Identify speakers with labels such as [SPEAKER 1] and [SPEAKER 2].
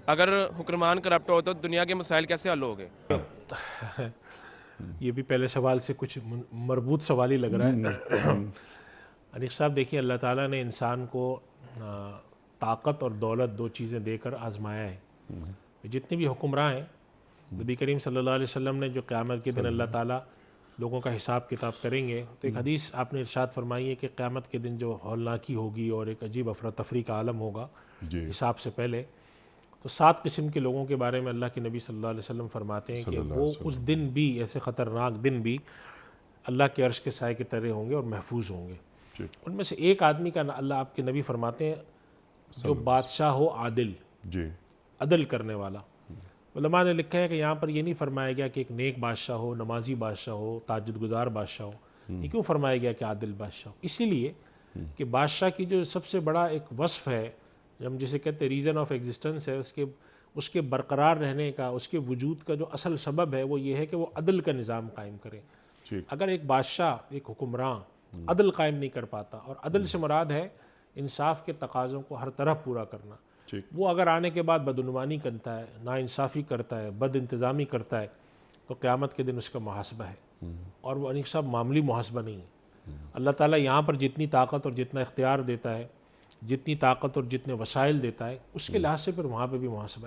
[SPEAKER 1] اگر حکمران کرپٹ ہو تو دنیا کے مسائل کیسے حل ہو گئے؟
[SPEAKER 2] یہ بھی پہلے سوال سے کچھ مربوط سوال ہی لگ رہا ہے۔ انیق صاحب دیکھیے، اللہ تعالیٰ نے انسان کو طاقت اور دولت دو چیزیں دے کر آزمایا ہے۔ جتنے بھی حکمراں ہیں، نبی کریم صلی اللہ علیہ وسلم نے جو قیامت کے دن اللہ تعالیٰ لوگوں کا حساب کتاب کریں گے، تو ایک حدیث آپ نے ارشاد فرمائی ہے کہ قیامت کے دن جو ہولناکی ہوگی اور ایک عجیب افراتفری کا عالم ہوگا حساب سے پہلے، تو 7 قسم کے لوگوں کے بارے میں اللہ کے نبی صلی اللہ علیہ وسلم فرماتے ہیں کہ وہ اس دن بھی، ایسے خطرناک دن بھی، اللہ کے عرش کے سائے کے تلے ہوں گے اور محفوظ ہوں گے۔ ان میں سے ایک آدمی کا اللہ، آپ کے نبی فرماتے ہیں، جو بادشاہ ہو عادل، عدل کرنے والا۔ علماء نے لکھا ہے کہ یہاں پر یہ نہیں فرمایا گیا کہ ایک نیک بادشاہ ہو، نمازی بادشاہ ہو، تہجد گزار بادشاہ ہو۔ یہ کیوں فرمایا گیا کہ عادل بادشاہ ہو؟ اسی لیے کہ بادشاہ کی جو سب سے بڑا ایک وصف ہے، ہم جسے کہتے ہیں ریزن آف ایگزسٹنس ہے، اس کے برقرار رہنے کا، اس کے وجود کا جو اصل سبب ہے وہ یہ ہے کہ وہ عدل کا نظام قائم کرے۔ اگر ایک بادشاہ، ایک حکمراں عدل قائم نہیں کر پاتا، اور عدل سے مراد ہے انصاف کے تقاضوں کو ہر طرح پورا کرنا، وہ اگر آنے کے بعد بدعنوانی کرتا ہے، ناانصافی کرتا ہے، بد انتظامی کرتا ہے، تو قیامت کے دن اس کا محاسبہ ہے۔ اور وہ انیق صاحب معمولی محاسبہ نہیں ہے۔ اللہ تعالیٰ یہاں پر جتنی طاقت اور جتنا اختیار دیتا ہے، جتنی طاقت اور جتنے وسائل دیتا ہے، اس کے لحاظ سے پھر وہاں پہ بھی محاسبہ